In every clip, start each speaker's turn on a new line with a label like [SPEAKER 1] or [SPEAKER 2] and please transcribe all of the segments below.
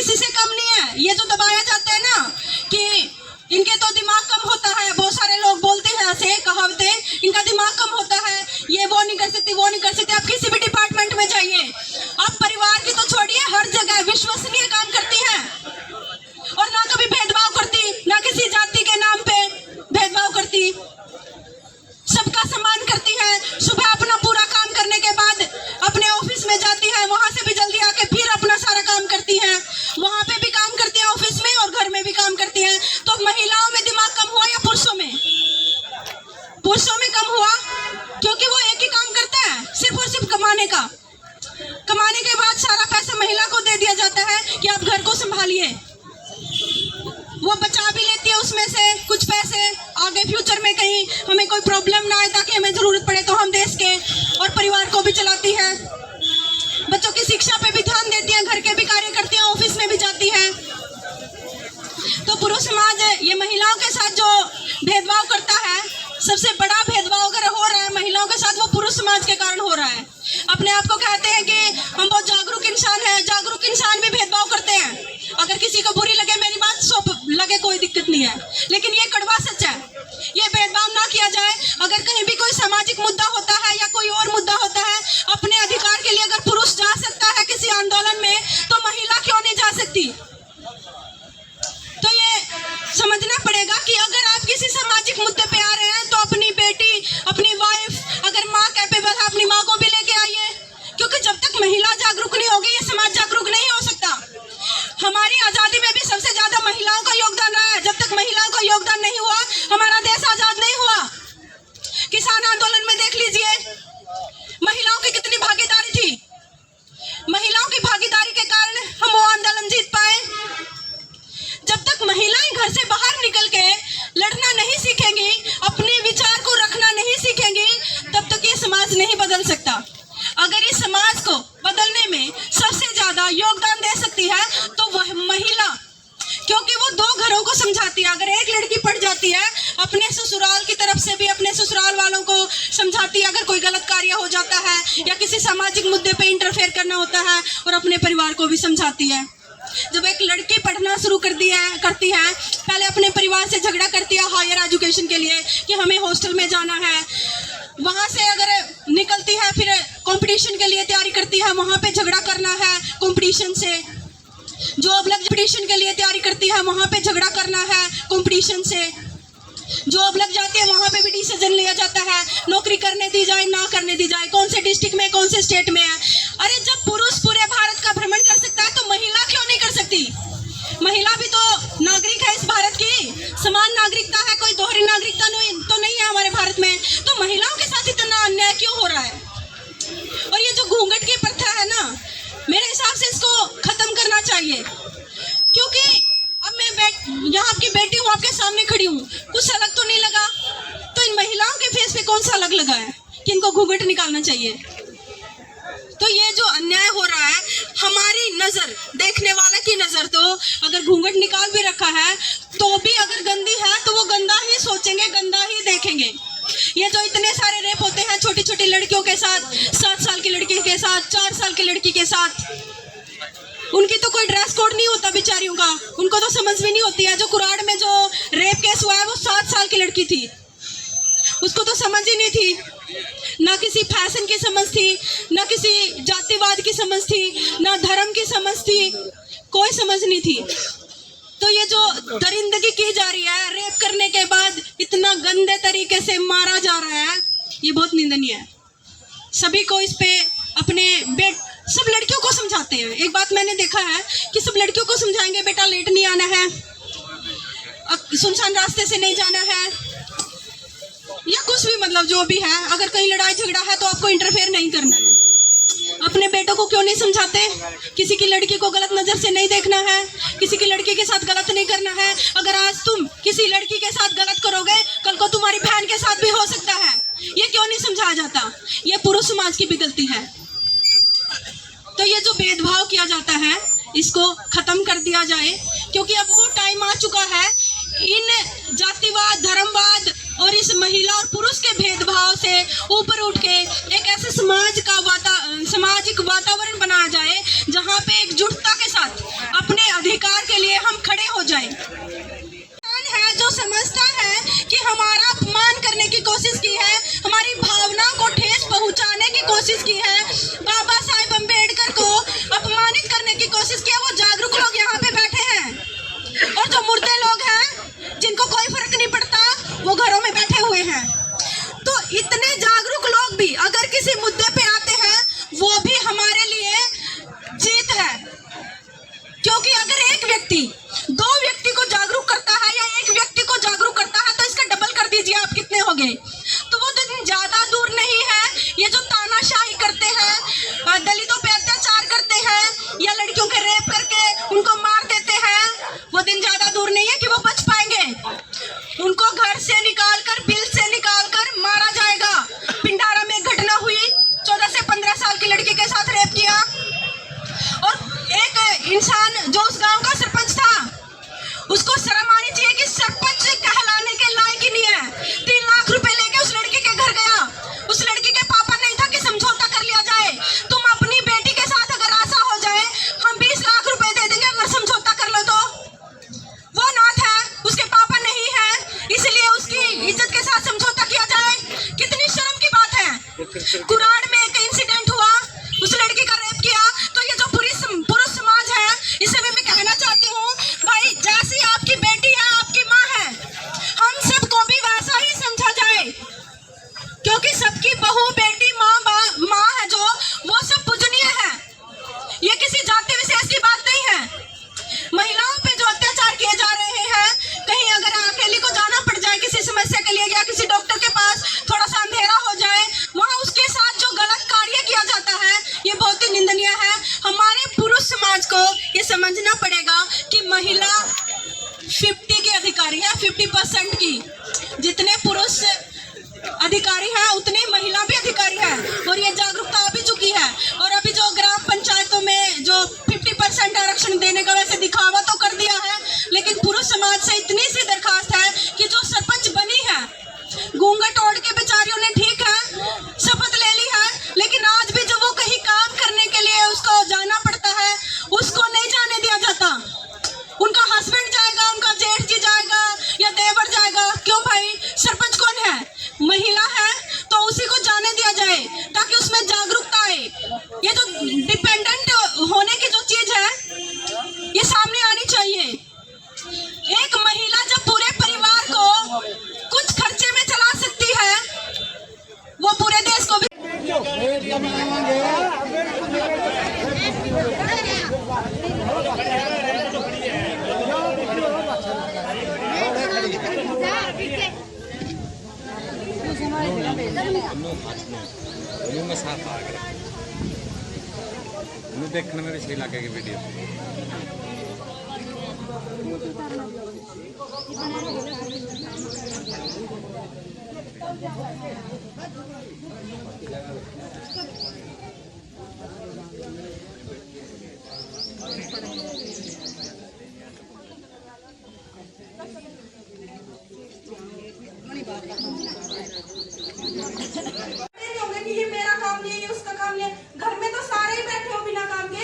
[SPEAKER 1] किसी से कम नहीं है। ये जो दबाया जाता है ना कि इनके तो दिमाग कम होता है, बहुत सारे लोग बोलते हैं ऐसे कहावतें, इनका दिमाग कम होता है, ये वो नहीं कर सकती, वो नहीं कर सकती। आप किसी भी डिपार्टमेंट में जाइए, आप परिवार की तो छोड़िए, हर जगह विश्वसनीय काम करती हैं और ना कभी भेदभाव करती, ना किसी जाति के नाम पे भेदभाव करती, सबका सम्मान करती है। सुबह अपना पूरा काम करने के बाद अपने ऑफिस में जाती है, वहां से भी जल्दी आके फिर अपना सारा काम करती है, वहां पे भी काम करती है ऑफिस में और घर में भी काम करती है। तो महिलाओं में दिमाग कम हुआ या पुरुषों में? पुरुषों में कम हुआ, क्योंकि वो एक ही काम करता है, सिर्फ और सिर्फ कमाने का। कमाने के बाद सारा पैसा महिला को दे दिया जाता है कि आप घर को संभालिए। वो बचा भी लेती है उसमें से कुछ पैसे, आगे फ्यूचर में कहीं हमें कोई प्रॉब्लम ना आए, ताकि हमें जरूरत पड़े तो हम देश के और परिवार को भी चलाती है। बच्चों की शिक्षा पे भी ध्यान देती है, घर के भी कार्य करती है, ऑफिस में भी जाती है। तो पुरुष समाज ये महिलाओं के साथ जो भेदभाव करता है, सबसे बड़ा भेदभाव अगर हो रहा है महिलाओं के साथ, वो पुरुष समाज के कारण हो रहा है। अपने आप को कहते हैं कि हम बहुत जागरूक इंसान हैं, जागरूक इंसान भी भेदभाव करते हैं। अगर किसी को बुरी लगे मेरी बात, सो लगे, कोई दिक्कत नहीं है, लेकिन ये कड़वा सच है। ये भेदभाव ना किया जाए। अगर कहीं भी कोई सामाजिक मुद्दा होता है या कोई और मुद्दा होता है, अपने अधिकार के लिए अगर पुरुष जा सकता है किसी आंदोलन में, तो महिला क्यों नहीं जा सकती? तो ये समझना पड़ेगा कि अगर आप किसी सामाजिक मुद्दे पे आ रहे हैं तो अपनी बेटी, अपनी वाइफ, अगर माँ कैपेबल है, अपनी माँ को भी लेके आइए, क्योंकि जब तक महिला जागरूक नहीं होगी ये समाज जागरूक नहीं हो सकता। हमारी आजादी में भी सबसे ज्यादा महिलाओं का योगदान रहा है। जब तक महिलाओं का योगदान नहीं हुआ, हमारा देश आजाद नहीं हुआ। किसान आंदोलन में देख लीजिए, महिलाओं की कितनी भागीदारी थी। महिलाओं की भागीदारी के कारण हम वो आंदोलन जीत पाए। जब तक महिलाएं घर से बाहर निकल के लड़ना नहीं सीखेंगी, अपने विचार को रखना नहीं सीखेंगी, तब तक ये समाज नहीं बदल सकता। अगर इस समाज को बदलने में सबसे ज्यादा योगदान दे सकती है तो वह महिला, क्योंकि वो दो घरों को समझाती है। अगर एक लड़की पढ़ जाती है, अपने ससुराल की तरफ से भी अपने ससुराल वालों को समझाती है अगर कोई गलत कार्य हो जाता है या किसी सामाजिक मुद्दे पे इंटरफेयर करना होता है, और अपने परिवार को भी समझाती है। जब एक लड़की पढ़ना शुरू करती है, पहले अपने परिवार से झगड़ा करती है हायर एजुकेशन के लिए कि हमें हॉस्टल में जाना है, वहां से अगर निकलती है फिर कंपटीशन के लिए तैयारी करती है, वहां पे झगड़ा करना है कंपटीशन से। जॉब लग कंपटीशन के लिए तैयारी करती है, वहां पे झगड़ा करना है कंपटीशन से। जॉब लग जाती है, वहां पे भी डिसीजन लिया जाता है, नौकरी करने दी जाए ना करने दी जाए, कौन से डिस्ट्रिक्ट में, कौन से स्टेट में है। अरे जब पुरुष पूरे भारत का भ्रमण कर सकता है तो महिला क्यों नहीं कर सकती? महिला भी तो नागरिक है इस भारत की, समान नागरिकता है, कोई दोहरी नागरिकता तो नहीं है हमारे भारत में। तो महिलाओं के साथ इतना अन्याय क्यों हो रहा है? और ये जो घूंघट की प्रथा है ना, मेरे हिसाब से इसको खत्म करना चाहिए। क्योंकि अब मैं यहाँ आपकी बेटी हूँ, आपके सामने खड़ी हूँ, कुछ अलग तो नहीं लगा, तो इन महिलाओं के फेस पे कौन सा अलग लगा है कि इनको घूंघट निकालना चाहिए? तो ये जो अन्याय हो रहा है, हमारी नजर, देखने वाले की नजर तो अगर घूंघट निकाल भी रखा है तो भी अगर गंदी है तो वो गंदा ही सोचेंगे, गंदा ही देखेंगे। ये जो इतने सारे रेप होते हैं छोटी छोटी लड़कियों के साथ, 7 साल की लड़की के साथ, 4 साल की लड़की के साथ, उनकी तो कोई ड्रेस कोड नहीं होता बेचारियों का, उनको तो समझ भी नहीं होती है। जो कुराड़ में जो रेप केस हुआ है वो 7 साल की लड़की थी, उसको तो समझ ही नहीं थी, ना किसी फैशन की समझ थी, ना किसी जातिवाद की समझ थी, ना धर्म की समझ थी, कोई समझ नहीं थी। तो ये जो दरिंदगी की जा रही है, रेप करने के बाद इतना गंदे तरीके से मारा जा रहा है, ये बहुत निंदनीय है। सभी को इस पे अपने सब लड़कियों को समझाते हैं। एक बात मैंने देखा है कि सब लड़कियों को समझाएंगे, बेटा लेट नहीं आना है, सुनसान रास्ते से नहीं जाना है, या कुछ भी, मतलब जो भी है, अगर कहीं लड़ाई झगड़ा है तो आपको इंटरफेयर नहीं करना है। अपने बेटों को क्यों नहीं समझाते? किसी की लड़की को गलत नजर से नहीं देखना है, किसी की लड़की के साथ गलत नहीं करना है। अगर आज तुम किसी लड़की के साथ गलत करोगे, कल को तुम्हारी बहन के साथ भी हो सकता है। ये क्यों नहीं समझाया जाता? ये पुरुष समाज की भी गलती है। तो ये जो भेदभाव किया जाता है, इसको खत्म कर दिया जाए, क्योंकि अब वो टाइम आ चुका है इन जातिवाद, धर्मवाद और इस महिला और पुरुष के भेदभाव से ऊपर उठ के एक ऐसे सामाजिक वातावरण बनाया जाए जहां पे एकजुटता के साथ अपने अधिकार के लिए हम खड़े हो जाएं। है जो समझता है कि हमारा अपमान करने की कोशिश की है, हमारी भावनाओं को ठेस पहुंचाने की कोशिश की है, बाबा साहेब अम्बेडकर को अपमानित करने की कोशिश की है, वो जागरूक लोग यहाँ पे बैठे हैं। और जो मुर्दे लोग हैं जिनको कोई फर्क नहीं पड़ता, वो घरों में बैठे हुए हैं। तो इतने जागरूक लोग भी अगर किसी मुद्दे पे आते हैं, वो भी हमारे लिए जीत है। क्योंकि अगर एक व्यक्ति 2 व्यक्ति को जागरूक करता है या एक व्यक्ति को जागरूक करता है, तो इसका डबल कर दीजिए आप कितने हो गए। तो वो दिन ज्यादा दूर नहीं है। ये जो तानाशाही करते हैं, दलितों पे अत्याचार करते हैं या लड़कियों के रेप करके उनको मार देते हैं, वो दिन ज्यादा दूर नहीं है कि वो बच पाएंगे। उनको घर से निकालकर, बिल से निकालकर मारा जाएगा। पिंडारा में घटना हुई, 14 से 15 साल की लड़की के साथ रेप किया, और एक इंसान जो उस गांव का सरपंच था, उसको शर्म आनी चाहिए कि सरपंच कहलाने के लायक ही नहीं है। 3 लाख रुपए लेके उस लड़की के घर गया। उस लड़की के पापा नहीं था कि समझौता कर लिया जाए। तुम अपनी बेटी के साथ अगर ऐसा हो जाए, हम 20 लाख रुपए दे देंगे अगर समझौता कर लो। तो वो नाथ है, उसके पापा नहीं है, इसलिए उसकी इज्जत के साथ समझौता किया जाए। कितनी शर्म की बात है। कुराड़ में एक इंसिडेंट हुआ, उस लड़की का रेप किया। तो ये जो पुरुष समाज है, इसे भी मैं कहना चाहती हूँ, भाई जैसी आपकी बेटी है, आपकी माँ है, हम सबको भी वैसा ही समझा जाए। क्योंकि सबकी बहू, बेटी, माँ है जो, वो सब पूजनीय है। ये किसी जाति विशेष की बात नहीं है। महिलाओं पे जो अत्याचार किए जा रहे हैं, कहीं अगर अकेली को जाना पड़ जाए किसी समस्या के लिए या किसी डॉक्टर के पास, थोड़ा सा अंधेरा हो जाए, वहाँ उसके साथ जो गलत कार्य किया जाता है, ये बहुत ही निंदनीय है। हमारे पुरुष समाज को ये समझना पड़ेगा कि महिला 50 की अधिकारी है, 50% की। जितने पुरुष अधिकारी हैं उतने महिला भी अधिकारी है, और ये जागरूकता आ भी चुकी है। और अभी जो ग्राम पंचायतों में जो 50% आरक्षण देने का वैसे दिखावा तो कर दिया है, लेकिन पुरुष समाज से इतनी सी दरखास्त है कि जो सरपंच बनी है, घूंघट ओढ़ के बेचारियों ने, ठीक है, शपथ ले ली है, लेकिन आज भी जब वो कहीं काम करने के लिए उसको जाना पड़ता है, उसको नहीं जाने दिया जाता। उनका हस्बैंड जाएगा, उनका जेठ जी जाएगा या देवर जाएगा। क्यों भाई? सरपंच कौन है? महिला है, तो उसी को जाने दिया जाए ताकि उसमें जागरूकता आए। ये जो डिपेंडेंट होने की जो चीज है, ये सामने आनी चाहिए। एक महिला जब पूरे परिवार को कुछ खर्चे में चला सकती है, वो पूरे देश को भी।
[SPEAKER 2] में साफ आ गया, देखने में भी सही लगे वीडियो।
[SPEAKER 1] कि ये मेरा काम नहीं है, उसका काम नहीं है। घर में तो सारे ही बैठे हो बिना काम के।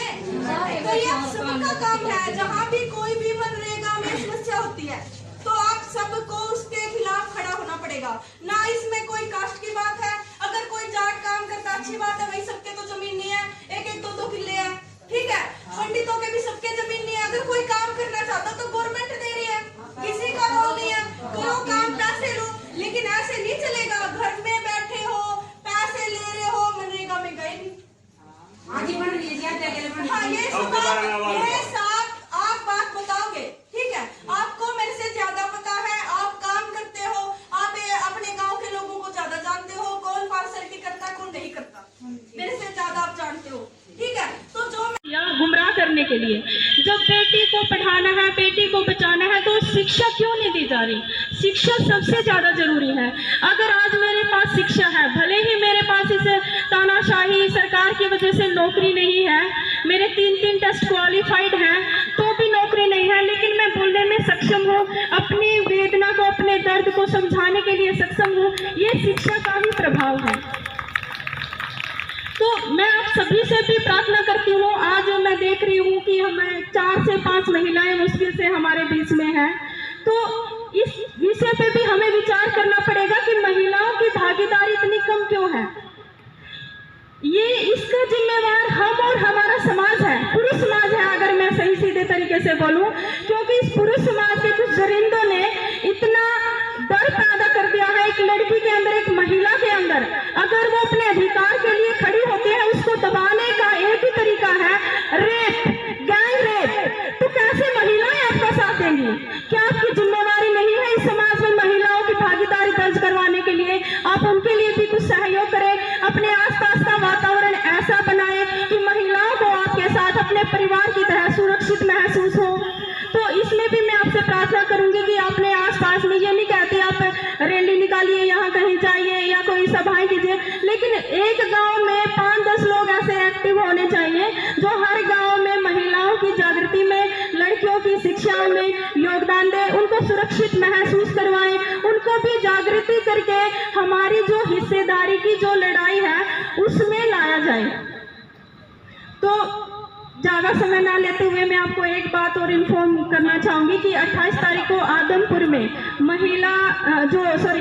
[SPEAKER 1] तो ये आप सबका काम है। जहाँ भी कोई भी मनरेगा में समस्या होती है, तो आप सबको उसके खिलाफ खड़ा होना पड़ेगा। ना इसमें कोई कास्ट की बात है। अगर कोई जाट काम करता, अच्छी बात है, वही सबके तो जमीन नहीं है, 1-1, 2-2 किले है, ठीक है। पंडितों के भी सबके जमीन नहीं है। अगर कोई काम करना चाहता तो गवर्नमेंट दे रही है, किसी का रोल नहीं है। करो काम, पैसे लो, लेकिन ऐसे नहीं चलेगा। घर में बैठे हो, पैसे ले रहे हो, मनरेगा में गए नहीं। हाँ, ये साथ आप बात बताओगे, ठीक है। आपको मेरे से ज्यादा पता है, आप काम करते हो, आप अपने गांव के लोगों को ज्यादा जानते हो, कौन पार्सलिटी करता है, कौन नहीं करता, मेरे से ज्यादा आप जानते हो, ठीक है। तो जो गुमराह करने के लिए, जब बेटी को पढ़ाना है, बेटी को बचाना है, तो शिक्षा क्यों नहीं दी जा रही? शिक्षा सबसे ज्यादा जरूरी है। अगर आज मेरे पास शिक्षा है, भले ही मेरे पास इस तानाशाही सरकार की वजह से नौकरी नहीं है, मेरे 3 टेस्ट क्वालिफाइड हैं, तो भी नौकरी नहीं है, लेकिन मैं बोलने में सक्षम हूँ, अपनी वेदना को, अपने दर्द को समझाने के लिए सक्षम हूँ। ये शिक्षा का ही प्रभाव है। तो मैं
[SPEAKER 3] सभी से भी प्रार्थना करती हूँ, आज मैं देख रही हूँ कि हमें 4 से 5 महिलाएं मुश्किल से हमारे बीच में हैं, तो इस विषय पे भी हमें विचार करना पड़ेगा कि महिलाओं की भागीदारी इतनी कम क्यों है। ये इसका जिम्मेवार हम और हमारा समाज है, पुरुष समाज है, अगर मैं सही सीधे तरीके से बोलूं, क्योंकि इस पुरुष समाज के कुछ दरिंदों ने इतना डर पैदा कर दिया है एक लड़की के अंदर, एक महिला के अंदर। अगर वो अपने अधिकार के लिए खड़ी होती है, उसको दबाने का एक ही तरीका है रेप, गैंग रेप। तो कैसे महिलाएं आपका साथ देंगी? क्या आपकी जिम्मेवारी नहीं है इस समाज में महिलाओं की भागीदारी दर्ज करवाने के लिए? आप उनके लिए भी कुछ सहयोग करें, अपने आसपास का वातावरण ऐसा बनाएं कि महिलाओं को आपके साथ अपने परिवार की तरह सुरक्षित महसूस हो। तो इसमें भी मैं आपसे प्रार्थना करूंगी कि अपने आसपास में, ये नहीं कहते आप रैली निकालिए, यहाँ कहीं जाइए या कोई सभाएं कीजिए, लेकिन एक गांव में 5-10 लोग ऐसे एक्टिव होने चाहिए जो हर गांव में महिलाओं की जागृति में, लड़कियों की शिक्षा में योगदान दें, उनको सुरक्षित महसूस करवाएं, उनको भी जागृति करके हमारी जो हिस्सेदारी की जो लड़ाई है उसमें लाया जाए। तो ज़्यादा समय ना लेते हुए मैं आपको एक बात और इन्फॉर्म करना चाहूँगी कि 28 तारीख को आदमपुर में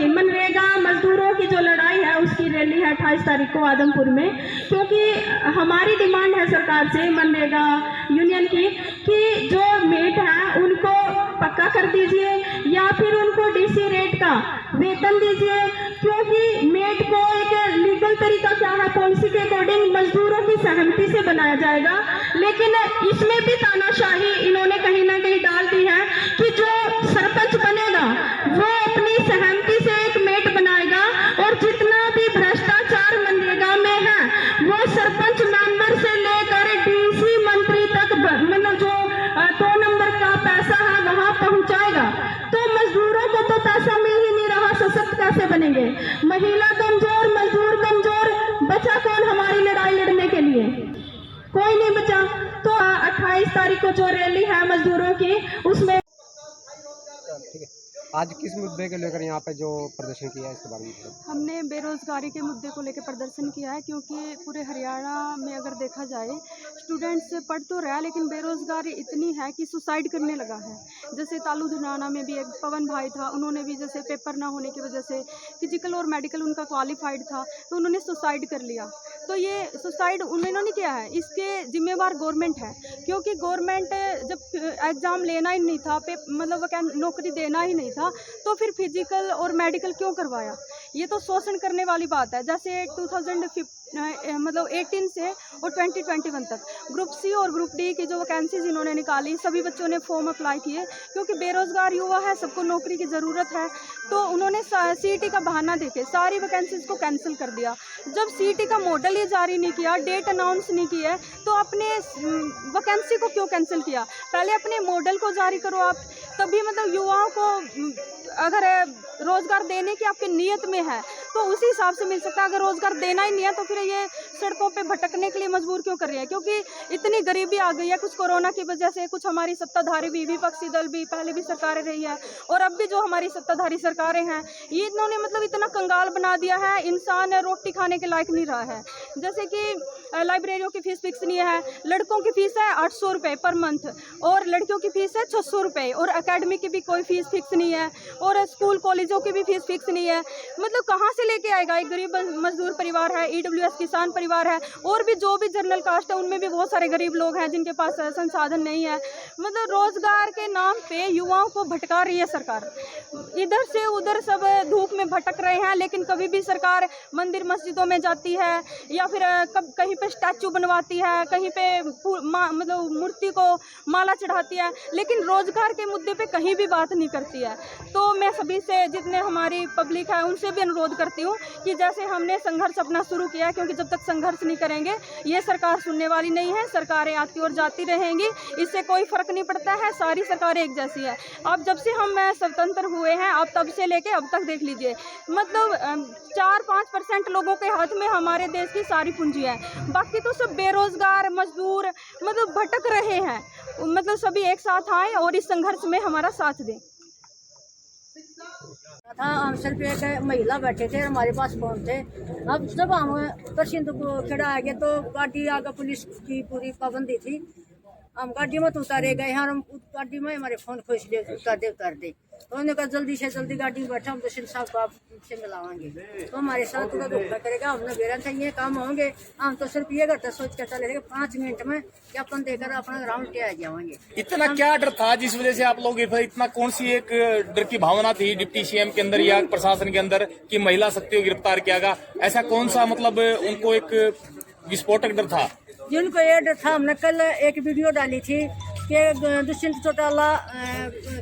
[SPEAKER 3] मनरेगा मजदूरों की जो लड़ाई है उसकी रैली है 28 तारीख को आदमपुर में, क्योंकि हमारी डिमांड है सरकार से, मनरेगा यूनियन की, कि जो मेट है उनको पक्का कर दीजिए या फिर उनको डीसी रेट का वेतन दीजिए, क्योंकि मेट को एक लीगल तरीका क्या है, पॉलिसी के अकॉर्डिंग मजदूरों की सहमति से बनाया जाएगा, लेकिन इसमें भी तानाशाही इन्होंने कहीं ना कहीं डाल दी है कि जो सरपंच बनेगा वो अपनी सहमति से एक मेट बनाएगा और जितना भी भ्रष्टाचार मनरेगा में है वो सरपंच मेंबर से लेकर डीसी मंत्री तक, मतलब जो 2 नंबर का पैसा है वहां पहुंचाएगा। तो मजदूरों को तो पैसा मिल ही नहीं रहा, सशक्त कैसे बनेंगे? महिला कमजोर, मजदूर कमजोर, बचा कौन हमारी लड़ाई लड़ने के लिए? कोई नहीं बचा। तो 28 तारीख को जो रैली है मजदूरों की, उसमें
[SPEAKER 4] ठीक है, आज किस मुद्दे को लेकर यहाँ पे जो प्रदर्शन किया है इसके बारे में?
[SPEAKER 5] हमने बेरोज़गारी के मुद्दे को लेकर प्रदर्शन किया है, क्योंकि पूरे हरियाणा में अगर देखा जाए स्टूडेंट्स पढ़ तो रहा है लेकिन बेरोज़गारी इतनी है कि सुसाइड करने लगा है। जैसे तालू धनाना में भी एक पवन भाई था, उन्होंने भी जैसे पेपर ना होने की वजह से, फिजिकल और मेडिकल उनका क्वालिफाइड था तो उन्होंने सुसाइड कर लिया। तो ये सुसाइड उन्होंने किया है, इसके जिम्मेवार गवर्नमेंट है, क्योंकि गवर्नमेंट जब एग्ज़ाम लेना ही नहीं था, मतलब नौकरी देना ही नहीं था, तो फिर फिजिकल और मेडिकल क्यों करवाया? ये तो शोषण करने वाली बात है। जैसे 2018 से और 2021 तक ग्रुप सी और ग्रुप डी की जो वैकेंसीज इन्होंने निकाली, सभी बच्चों ने फॉर्म अप्लाई किए, क्योंकि बेरोज़गार युवा है, सबको नौकरी की ज़रूरत है। तो उन्होंने सीईटी का बहाना देके सारी वैकेंसीज को कैंसिल कर दिया। जब सीईटी का मॉडल ही जारी नहीं किया, डेट अनाउंस नहीं किया, तो अपने वैकेंसी को क्यों कैंसिल किया? पहले अपने मॉडल को जारी करो आप, तभी मतलब युवाओं को अगर रोज़गार देने की आपकी नीयत में है तो उसी हिसाब से मिल सकता है। अगर रोज़गार देना ही नहीं है तो फिर ये सड़कों पे भटकने के लिए मजबूर क्यों कर रही है? क्योंकि इतनी गरीबी आ गई है, कुछ कोरोना की वजह से, कुछ हमारी सत्ताधारी भी, विपक्षी दल भी, पहले भी सरकारें रही है और अब भी जो हमारी सत्ताधारी सरकारें हैं, ये इन्होंने मतलब इतना कंगाल बना दिया है, इंसान रोटी खाने के लायक नहीं रहा है। जैसे कि लाइब्रेरियों की फ़ीस फिक्स नहीं है, लड़कों की फ़ीस है 800 रुपये पर मंथ और लड़कियों की फ़ीस है 600 रुपये, और अकेडमी की भी कोई फ़ीस फिक्स नहीं है, और स्कूल कॉलेजों की भी फ़ीस फिक्स नहीं है। मतलब कहाँ से लेके आएगा? एक गरीब मजदूर परिवार है, EWS किसान परिवार है, और भी जो भी जनरल कास्ट है उनमें भी बहुत सारे गरीब लोग हैं जिनके पास संसाधन नहीं है। मतलब रोज़गार के नाम पे युवाओं को भटका रही है सरकार, इधर से उधर सब धूप में भटक रहे हैं, लेकिन कभी भी सरकार मंदिर मस्जिदों में जाती है या फिर कहीं पे स्टैचू बनवाती है, कहीं पे मतलब मूर्ति को माला चढ़ाती है, लेकिन रोज़गार के मुद्दे पे कहीं भी बात नहीं करती है। तो मैं सभी से, जितने हमारी पब्लिक है, उनसे भी अनुरोध करती हूँ कि जैसे हमने संघर्ष अपना शुरू किया, क्योंकि जब तक संघर्ष नहीं करेंगे ये सरकार सुनने वाली नहीं है, सरकारें आती और जाती रहेंगी, इससे कोई फ़र्क नहीं पड़ता है, सारी सरकारें एक जैसी है। अब जब से हम स्वतंत्र हुए हैं, अब तब से लेके अब तक देख लीजिए, मतलब 4-5% लोगों के हाथ में हमारे देश की सारी पूंजी है, बाकी तो सब बेरोज़गार मजदूर मतलब भटक रहे हैं। मतलब सभी एक साथ आएँ और इस संघर्ष में हमारा साथ दें।
[SPEAKER 6] था। हम सिर्फ एक महिला बैठे थे, हमारे पास फोन थे। अब जब हम प्रसिंद को खड़ा आ गए तो गाड़ी आगे पुलिस की पूरी पाबंदी थी। हम गाड़ी में तो उतारे गए हैं और हम गाड़ी में हमारे फोन खोज ले उतार दे। तो उन्होंने कहा जल्दी से जल्दी गाड़ी में बैठा, हम तो सिंह साहब को आपसे मिलावाएंगे। तो हमारे साथ थोड़ा धोखा करेगा, हमने बेरन से ये काम होंगे। हम तो सिर्फ ये करते सोच के चले गए 5 मिनट में ज्ञापन देकर अपना ग्राउंड के आ जाएंगे।
[SPEAKER 7] इतना क्या डर था जिस वजह से आप लोग इतना कौन सी एक डर की भावना थी डिप्टी सीएम के अंदर या प्रशासन के अंदर कि महिला शक्ति को गिरफ्तार किया गया? ऐसा कौन सा मतलब उनको एक विस्फोटक डर था?
[SPEAKER 6] जिनको ये डर था, हमने कल एक वीडियो डाली थी कि दुष्यंत चौटाला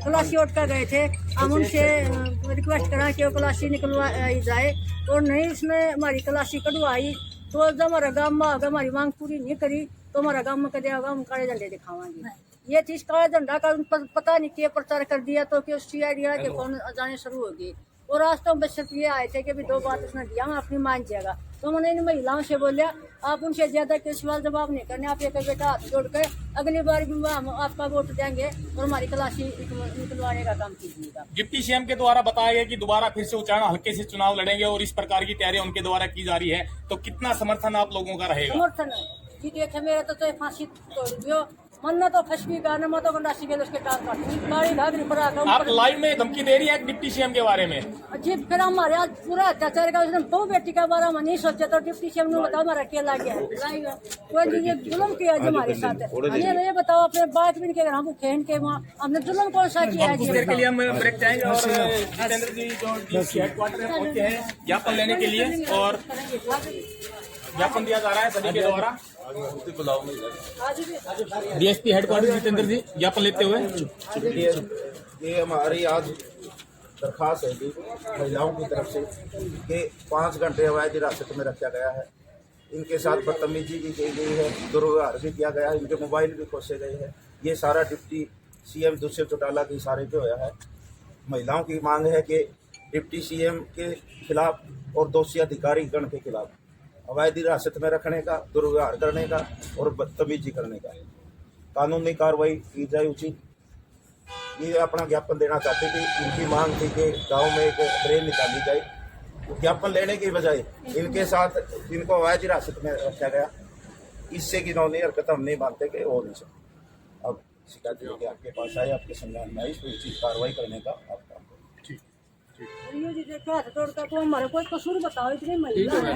[SPEAKER 6] क्लासी उठ कर गए थे। हम उनसे रिक्वेस्ट करा कि वो क्लासी निकलवाई जाए और नहीं उसने हमारी क्लासी कटवाई। तो जब हमारा गाँव में अगर हमारी मांग पूरी नहीं करी तो हमारा गाँव में कदे होगा, हम काले झंडे दिखावाएंगे। ये चीज काले झंडा का पता नहीं क्या प्रचार कर दिया तो कि CID के फोन जाने शुरू होगी। और आज तो हम बस सिर्फ ये आए थे कि 2 बात उसने दिया, हम अपनी मान जाएगा। तो मैंने इन महिलाओं से बोलिया आप उनसे ज्यादा के सवाल जवाब नहीं करने, आप एक बेटा हाथ जोड़ कर अगली बार भी हम आपका वोट देंगे और हमारी क्लासी निकलवाने का काम कीजिएगा।
[SPEAKER 7] डिप्टी सीएम के द्वारा बताया गया कि दोबारा फिर से उचारण हल्के से चुनाव लड़ेंगे और इस प्रकार की तैयारी उनके द्वारा की जा रही है, तो कितना समर्थन आप लोगों का रहेगा?
[SPEAKER 6] समर्थन है देखे मेरा तो फांसी तोड़ दियो मन्ना तो फसवी गाने में तो गंडासी के उसके टांग काटूं गाड़ी घाघरी पर आकर।
[SPEAKER 7] आप लाइव में धमकी दे रही है डिप्टी सीएम के बारे में?
[SPEAKER 6] जी फिर हमारे आज पूरा अत्याचार का उसने 2 बेटी का बारे में नहीं सोचा तो डिप्टी सीएम ने बताओ हमारा क्या लग गया कोई ये जुल्म किया है हमारे साथ। ये बताओ अपने बात भी नहीं के हम खेन के वहाँ हमने जुल्म कौन सा किया है?
[SPEAKER 7] कुछ देर के लिए हम ब्रेक चाहेंगे और जितेंद्र जी जो डीसी हेडक्वार्टर में पहुंचे हैं ज्ञापन लेने के लिए और ज्ञापन दिया जा रहा है सभी के द्वारा। डीएसपी हेडक्वार्टर जितेंद्र जी ज्ञापन लेते हुए।
[SPEAKER 8] ये हमारी आज दरखास्त है कि महिलाओं की तरफ से कि 5 घंटे अवैध हिरासत में रखा गया है, इनके साथ बदतमीजी भी की गई है, दुर्व्यवहार भी किया गया है, इनके मोबाइल भी खोसे गए हैं। ये सारा डिप्टी सीएम दुष्यंत चौटाला के इशारे पे होया है। महिलाओं की मांग है कि डिप्टी सीएम के खिलाफ और दोषी अधिकारी गण के खिलाफ अवैध हिरासत में रखने का, दुर्व्यवहार करने का और बदतमीजी करने का कानूनी कार्रवाई की जाए उचित। ये अपना ज्ञापन देना चाहते कि इनकी मांग थी कि गांव में एक ट्रेन निकाली जाए। ज्ञापन लेने की बजाय इनके साथ इनको अवैध हिरासत में रखा गया, इससे की नौनी हरकत हम नहीं मानते कि हो नहीं सकती। अब शिकायत लेके आपके पास आए, आपके संज्ञान में आई, इस पर उचित कार्रवाई करने का आप काम करें।
[SPEAKER 6] हाथ तोड़ का तो हमारे कोई कसूर बताओ, इतनी महिला है।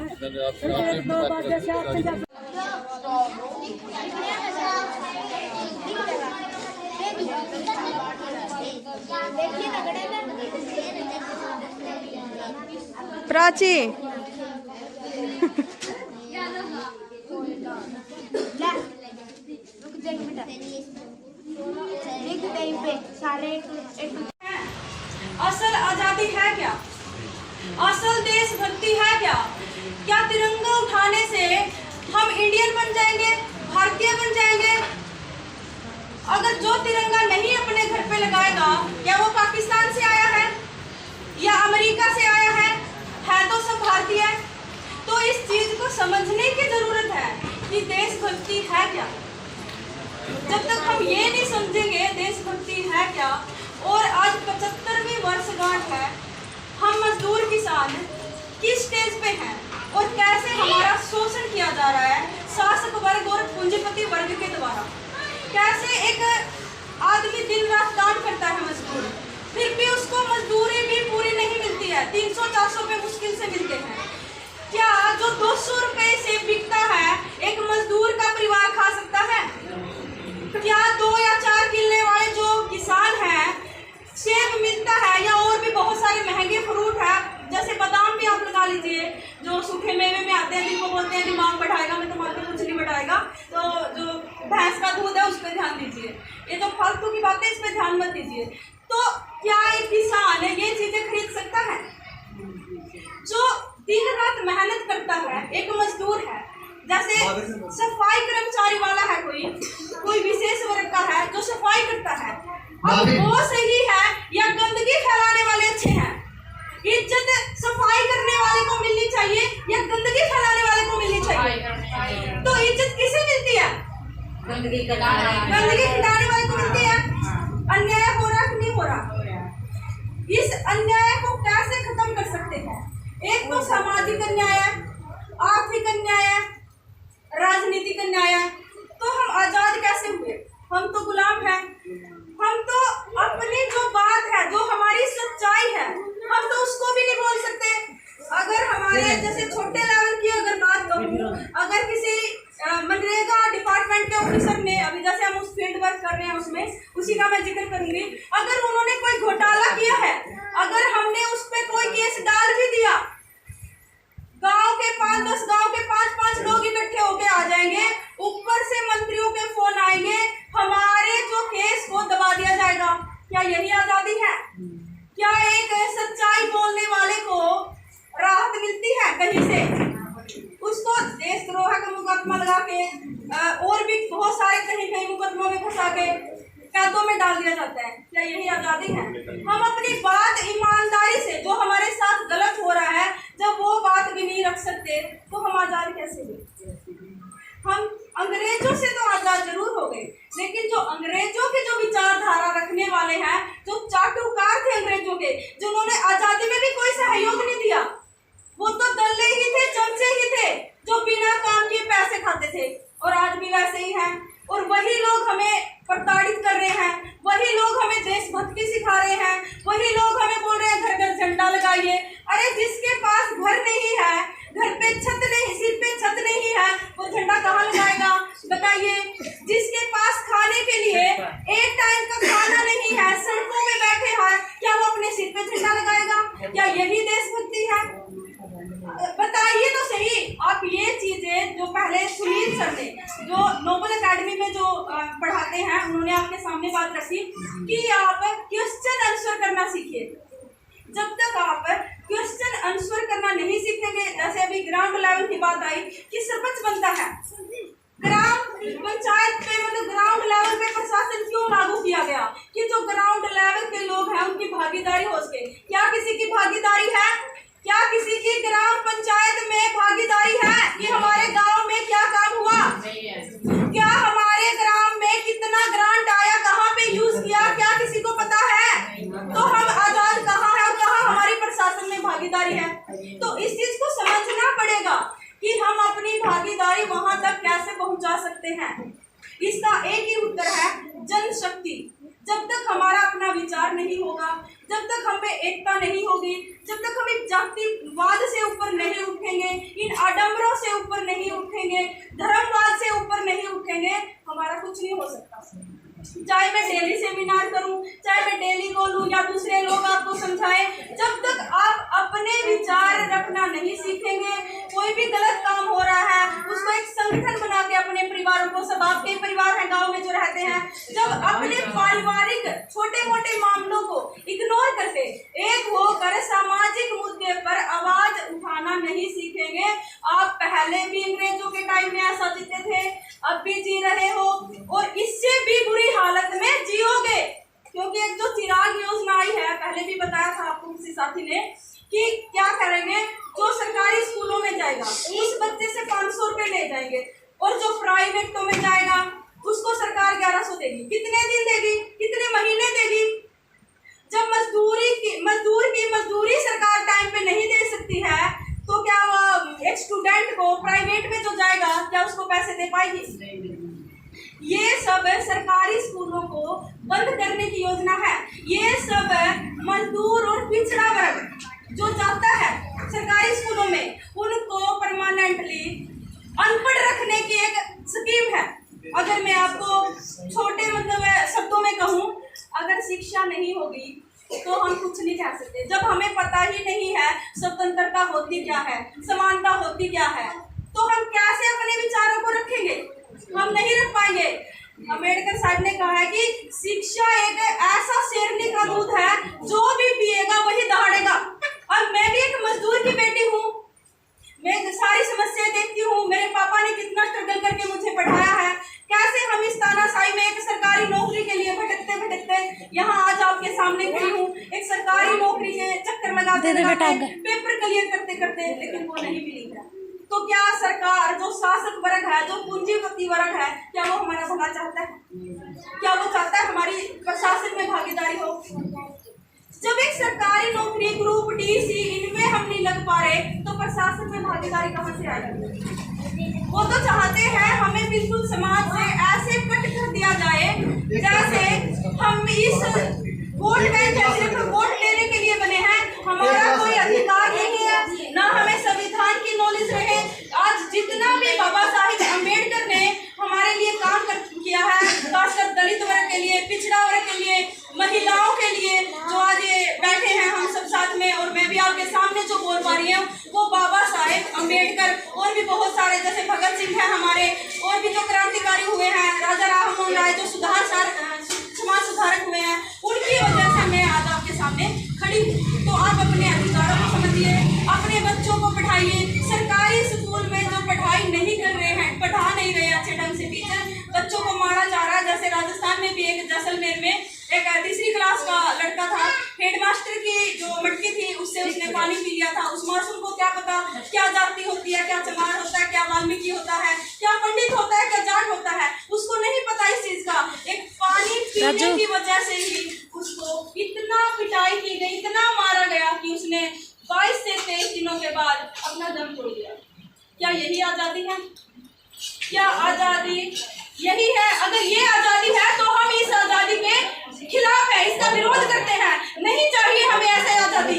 [SPEAKER 5] प्राची
[SPEAKER 1] असल आजादी है क्या? असल देशभक्ति है क्या? क्या तिरंगा उठाने से हम इंडियन बन जाएंगे, भारतीय बन जाएंगे? अगर जो तिरंगा नहीं अपने घर पे लगाएगा, क्या वो पाकिस्तान से आया है या अमेरिका से आया है तो सब भारतीय है। तो इस चीज को समझने की जरूरत है कि देशभक्ति है क्या। जब तक हम ये नहीं समझेंगे देशभक्ति है क्या, और आज 75वीं वर्षगांठ है, हम मजदूर किसान किस स्टेज पे हैं और कैसे हमारा शोषण किया जा रहा है शासक वर्ग और पूंजीपति वर्ग के द्वारा। कैसे एक आदमी दिन रात काम करता है मजदूर, फिर भी उसको मजदूरी भी पूरी नहीं मिलती है, 300-400 रुपये मुश्किल से मिलते हैं। क्या जो 200 रुपये से बिकता है एक मजदूर का परिवार खा सकता है? क्या 2 या 4 किले वाले जो किसान हैं सेब मिलता है या और भी बहुत सारे महंगे फ्रूट है, जैसे बादाम भी आप लगा लीजिए जो सूखे मेवे में आते हैं, जिनको बोलते हैं दिमाग बढ़ाएगा, मैं तुम्हारा कुछ नहीं बढ़ाएगा, तो जो भैंस का दूध है उस पर ध्यान दीजिए। ये जो फालतू की बातें इस पर ध्यान मत दीजिए। तो क्या एक किसान ये चीजें खरीद सकता है? जो दिन रात मेहनत करता है, एक मजदूर है, जैसे सफाई कर्मचारी वाला है, कोई विशेष वर्ग का है जो सफाई करता है, अब वो सही है या गंदगी फैलाने वाले अच्छे हैं? इज्जत सफाई करने वाले को मिलनी चाहिए या गंदगी फैलाने वाले को मिलनी चाहिए? तो इज्जत किसे मिलती है? गंदगी फैलाने वाले को मिलती है। अन्याय हो रहा कि नहीं हो रहा? इस अन्याय को कैसे खत्म कर सकते हैं? एक तो सामाजिक अन्याय, आर्थिक अन्याय, राजनीतिक अन्याय। तो हम आजाद कैसे हुए? हम तो गुलाम हैं। हम तो अपनी जो बात है, जो हमारी सच्चाई है, हम तो उसको भी नहीं बोल सकते। अगर हमारे जैसे छोटे लेवल की अगर बात कहूँ, अगर किसी मनरेगा डिपार्टमेंट के ऑफिसर ने, अभी जैसे हम उस फील्ड वर्क कर रहे हैं उसमें, उसी का मैं जिक्र करूंगी, अगर उन्होंने कोई घोटाला किया है, अगर हमने उस पर कोई केस डाल भी दिया, गांव के 5-10 गांव के 5-5 लोग इकट्ठे होके आ जाएंगे, ऊपर से मंत्रियों के फोन आएंगे, हमारे जो केस को दबा दिया जाएगा। क्या यही आजादी है? क्या एक सच्चाई बोलने वाले को राहत मिलती है कहीं से? उसको देशद्रोह का मुकदमा लगा के और भी बहुत सारे कहीं मुकदमों में फंसा के कैदों में डाल दिया जाता है। क्या यही आजादी है? हम अपनी बात ईमानदारी से, जो हमारे साथ गलत हो रहा है, जब वो बात भी नहीं रख सकते तो हम आजाद कैसे हुए? हम अंग्रेजों से तो आजाद जरूर हो गए, लेकिन जो अंग्रेजों के जो विचारधारा रखने वाले हैं, जो चाटुकार थे अंग्रेजों के, जिन्होंने आजादी में भी कोई सहयोग नहीं दिया, वो तो दल्ले ही थे, चमचे ही थे, जो बिना काम किए पैसे खाते थे। और आज भी वैसे ही हैं। और वही लोग हमें प्रताड़ित कर रहे हैं, वही लोग हमें देशभक्ति सिखा रहे हैं, वही लोग हमें बोल रहे हैं घर घर झंडा लगाइए। अरे जिसके पास घर नहीं है, घर पे छत नहीं, सिर पे छत नहीं है, वो झंडा कहाँ लगाएगा बताइए? जिसके पास खाने के लिए एक टाइम का खाना नहीं है, सड़कों में बैठे हैं, क्या वो अपने सिर पे झंडा लगाएगा? क्या यही देशभक्ति है? बताइए तो सही। आप ये चीजें जो पहले सुनील सर ने, जो नोबल एकेडमी में जो पढ़ाते हैं, उन्होंने आपके सामने बात रखी कि आप क्वेश्चन आंसर करना सीखिए। जब तक आप क्वेश्चन आंसर करना नहीं सीखेंगे, जैसे अभी ग्राउंड लेवल की बात आई कि सरपंच बनता है, ग्राम पंचायत पे मतलब ग्राउंड लेवल पे प्रशासन क्यों लागू किया गया कि जो ग्राउंड लेवल के लोग हैं उनकी भागीदारी हो सके? क्या किसी की भागीदारी है? क्या किसी की ग्राम पंचायत में भागीदारी है कि हमारे गांव में क्या काम हुआ? क्या हमारे ग्राम में कितना ग्रांट आया, कहाँ पे यूज किया, क्या किसी को पता है? तो हम आजाद कहाँ है और कहाँ हमारी प्रशासन में भागीदारी है? तो इस चीज को समझना पड़ेगा कि हम अपनी भागीदारी वहां तक कैसे पहुंचा सकते हैं। इसका एक ही उत्तर है, जनशक्ति। जब तक हमारा अपना विचार नहीं होगा, जब तक हम में एकता नहीं होगी, जब तक हम जातिवाद से ऊपर नहीं उठेंगे, इन आडंबरों से ऊपर नहीं उठेंगे, धर्मवाद से ऊपर नहीं उठेंगे, हमारा कुछ नहीं हो सकता। चाहे मैं डेली सेमिनार करूं, चाहे मैं डेली बोलूं या दूसरे लोग आपको समझाएं, जब तक आप अपने विचार रखना नहीं सीखेंगे, कोई भी गलत काम हो रहा है उसको एक संगठन बना के अपने परिवारों को, सब आपके परिवार हैं गांव में जो रहते हैं, जब अपने पारिवारिक छोटे मोटे मामलों को इग्नोर करके एक होकर सामाजिक मुद्दे पर आवाज उठाना नहीं सीखेंगे, आप पहले भी अंग्रेजों के टाइम में ऐसा जीते थे, अब भी जी रहे हो और इससे भी बुरी हालत में जियोगे। क्योंकि एक जो चिराग योजना आई है, पहले भी बताया था आपको किसी साथी ने, कि क्या करेंगे, जो सरकारी स्कूलों में जाएगा उस बच्चे से 500 रुपए ले जाएंगे और जो प्राइवेटों में जाएगा उसको सरकार 1100 देगी। कितने दिन देगी? कितने महीने देगी? जब मजदूरी सरकार टाइम पे नहीं दे सकती है, तो क्या वो एक स्टूडेंट को प्राइवेट में जो जाएगा क्या उसको पैसे दे पाएगी? ये सब सरकारी स्कूलों को बंद करने की योजना है। ये सब मजदूर और पिछड़ा वर्ग जो जाता है सरकारी स्कूलों में, उनको परमानेंटली अनपढ़ रखने की एक स्कीम है। अगर मैं आपको छोटे मतलब शब्दों में कहूँ, अगर शिक्षा नहीं होगी तो हम कुछ नहीं कह सकते। जब हमें पता ही नहीं है स्वतंत्रता होती क्या है, समानता होती क्या है, तो हम कैसे अपने विचारों को रखेंगे? हम नहीं रख पाएंगे। अम्बेडकर साहब ने कहा है कि शिक्षा एक ऐसा शेरनी का दूध है, जो भी पिएगा वही दहाड़ेगा। और मैं भी एक मजदूर की बेटी हूँ, मैं सारी समस्याएं देखती हूँ। मेरे पापा ने कितना स्ट्रगल करके मुझे पढ़ाया है, कैसे हम इस तानाशाही में एक सरकारी नौकरी के लिए भटकते भटकते यहाँ आज आपके सामने खड़ी हूँ, एक सरकारी नौकरी के चक्कर लगाते पेपर क्लियर करते करते, लेकिन वो नहीं मिली है। तो क्या सरकार, जो शासक वर्ग है, जो पूंजीपति वर्ग है, क्या वो हमारा भला चाहता है? क्या वो चाहता है हमारी प्रशासन में भागीदारी हो? जब एक सरकारी नौकरी ग्रुप डी सी इनमें हम नहीं लग पा रहे तो प्रशासन में भागीदारी कहाँ से आएगी? वो तो चाहते हैं हमें बिल्कुल समाज से ऐसे कट कर दिया जाए जैसे हम इस वोट बैंक है, सिर्फ वोट लेने के लिए बने हैं, हमारा कोई अधिकार नहीं है, ना हमें संविधान की नॉलेज रहे। आज जितना भी बाबा साहिब अम्बेडकर ने हमारे लिए काम किया है, खासकर दलित वर्ग के लिए, पिछड़ा वर्ग के लिए, महिलाओं के लिए, जो आज ये बैठे हैं हम सब साथ में और मैं भी आपके सामने जो बोल पा रही हूँ, वो बाबा साहेब अम्बेडकर और भी बहुत सारे जैसे भगत सिंह है हमारे, और भी जो क्रांतिकारी हुए हैं, राजा राममोहन राय जो समाज सुधारक हुए हैं, उनकी वजह से मैं आज आपके सामने खड़ी हूँ। तो आप अपने अधिकारों को समझिए, अपने बच्चों को पढ़ाइए। सरकारी स्कूल में जो पढ़ाई नहीं कर रहे हैं, पढ़ा नहीं रहे अच्छे ढंग से टीचर, बच्चों को मारा जा रहा है। जैसे राजस्थान में भी एक जैसलमेर में एक तीसरी क्लास का लड़का था, हेडमास्टर की जो मटकी थी उससे उसने पानी पी लिया था। उस मासूम को क्या पता क्या जाति होती है, क्या चमार होता है, क्या वाल्मीकि होता है, क्या पंडित होता है, क्या जाट होता है, उसको नहीं पता इस चीज का। एक पानी पीने की वजह से ही उसको इतना पिटाई की गई, इतना मारा गया कि उसने 22 से 23 दिनों के बाद अपना दम तोड़ दिया। क्या यही आजादी है? क्या आजादी यही है? अगर ये आजादी है तो हम इस आजादी के खिलाफ है, इसका विरोध करते हैं। नहीं चाहिए हमें ऐसे आजादी,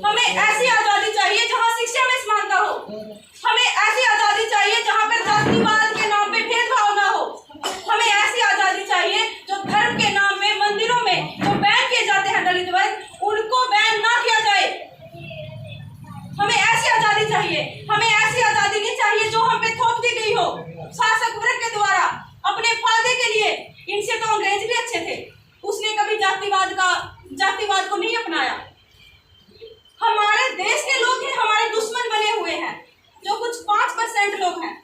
[SPEAKER 1] हमें ऐसी आजादी चाहिए जहां शिक्षा में समानता हो, हमें ऐसी आजादी चाहिए जहां पर जातिवाद के नाम पे भेदभाव ना हो, हमें ऐसी आजादी चाहिए जो धर्म के नाम में मंदिरों में जो बैन किए जाते हैं दलित वर्ग, उनको बैन ना किया जाए। हमें ऐसी आजादी चाहिए, हमें ऐसी आजादी नहीं चाहिए जो हम पे थोप दी गई हो शासक वर्ग के द्वारा अपने फायदे के लिए। इनसे तो अंग्रेज भी अच्छे थे, उसने कभी जातिवाद को नहीं अपनाया। हमारे देश के लोग ही हमारे दुश्मन बने हुए हैं, जो कुछ 5% लोग हैं,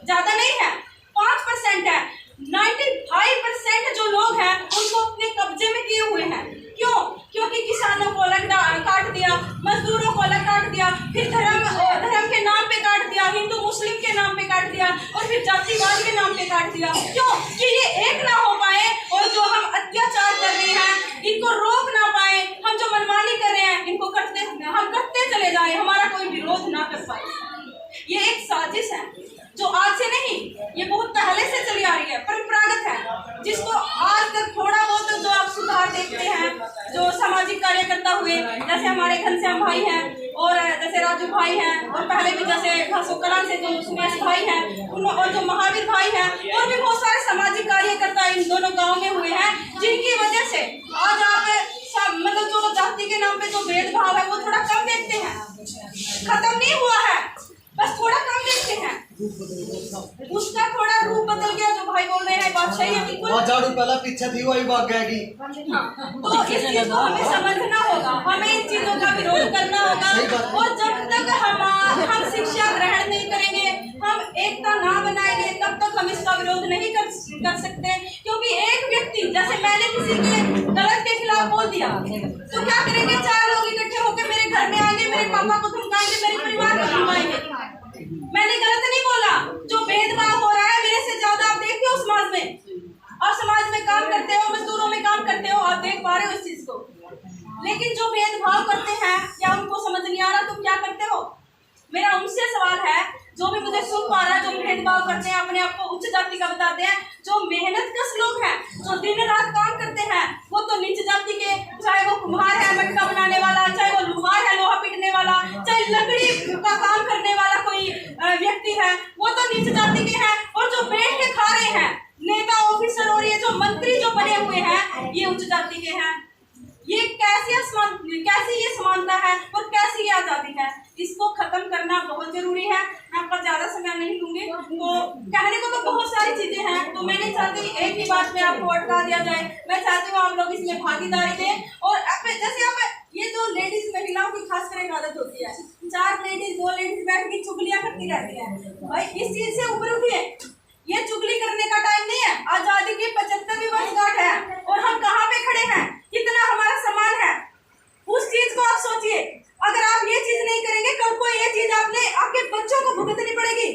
[SPEAKER 1] ज्यादा नहीं है, 5% है। 95% जो लोग हैं उनको अपने कब्जे में किए हुए हैं। क्यों? क्योंकि किसानों को अलग काट दिया, मजदूरों को अलग काट दिया, फिर धर्म के नाम पे काट दिया, हिंदू मुस्लिम के नाम पे काट दिया, और फिर जातिवाद के नाम पे काट दिया। क्यों? कि ये एक ना हो पाए, और जो हम अत्याचार कर रहे हैं इनको रोक ना पाए, हम जो मनमानी कर रहे हैं इनको हम करते चले जाए, हमारा कोई विरोध ना कर पाए। ये एक साजिश है जो आज से नहीं, ये बहुत पहले से चली आ रही है, परंपरागत है, जिसको आज तक थोड़ा बहुत जो आप सुधार देखते हैं, जो सामाजिक कार्यकर्ता हुए जैसे हमारे घनश्याम भाई हैं और जैसे राजू भाई हैं, और पहले भी जैसे घासोकला से जो सुमेश भाई हैं, और जो महावीर भाई हैं, और भी बहुत सारे सामाजिक कार्यकर्ता इन दोनों गाँव में हुए हैं, जिनकी वजह से आज आप मतलब जो जाति के नाम पे जो भेदभाव है वो थोड़ा कम देखते हैं, खत्म नहीं हुआ है, बस थोड़ा कम देखते हैं, उसका थोड़ा रूप बदल गया। जो भाई बोल रहे हैं बात सही है बिल्कुल,
[SPEAKER 9] पहला पीछे थी वही भाग गएगी।
[SPEAKER 1] तो इस चीज को हमें समझना होगा, हमें इन चीजों का विरोध करना होगा, और जब तक हम शिक्षा ग्रहण नहीं करेंगे, हम एकता ना बनाएंगे, तब तक हम इसका विरोध नहीं कर सकते। क्योंकि एक व्यक्ति, जैसे मैंने किसी के गलत के खिलाफ बोल दिया तो क्या करेंगे, 4 लोग इकट्ठे होकर मेरे घर में आएंगे, मेरे पापा को धमकाएंगे, मेरे परिवार को धमकाएंगे। मैंने गलत नहीं बोला, जो भेदभाव हो रहा है मेरे से ज्यादा आप देखते हो समाज में, आप समाज में काम करते हो, मजदूरों में काम करते हो, आप देख पा रहे हो इस चीज को। लेकिन जो भेदभाव करते हैं या उनको समझ नहीं आ रहा तुम क्या करते हो, मेरा उनसे सवाल है, जो भी मुझे सुन पा रहा है, जो भेदभाव करते हैं, अपने आप को उच्च जाति का बताते हैं, जो मेहनत कश लोग हैं, जो दिन रात काम करते हैं, वो तो नीच जाति के, चाहे वो कुम्हार है मटका बनाने वाला, चाहे वो लुहार है लोहा पीटने वाला, चाहे लकड़ी का काम करने वाला कोई व्यक्ति है, वो तो नीच जाति के हैं। और जो बैठ के खा रहे हैं नेता ऑफिसर और ये जो मंत्री जो बने हुए हैं, ये उच्च जाति के हैं। ये कैसी ये समानता है और कैसी ये आजादी है, इसको खत्म करना बहुत जरूरी है। मैं आपका ज्यादा समय नहीं लूंगी, तो कहने को तो बहुत सारी चीजें हैं, तो मैं नहीं चाहती एक ही बात में आपको अटका दिया जाए। मैं चाहती हूँ आप लोग इसमें भागीदारी दें, और जैसे आप ये जो लेडीज महिलाओं की खास कर एक आदत होती है, 4 लेडीज 2 लेडीज बैठ के चुगलियां करती रहती है। भाई इस चीज से ऊपर उठिए, ये चुगली करने का टाइम नहीं है। आजादी की 75वीं वर्षगांठ है और हम कहाँ पे खड़े हैं, कितना हमारा सम्मान है, उस चीज को आप सोचिए। अगर आप ये चीज नहीं करेंगे, कल को ये चीज आपके बच्चों को भुगतनी पड़ेगी।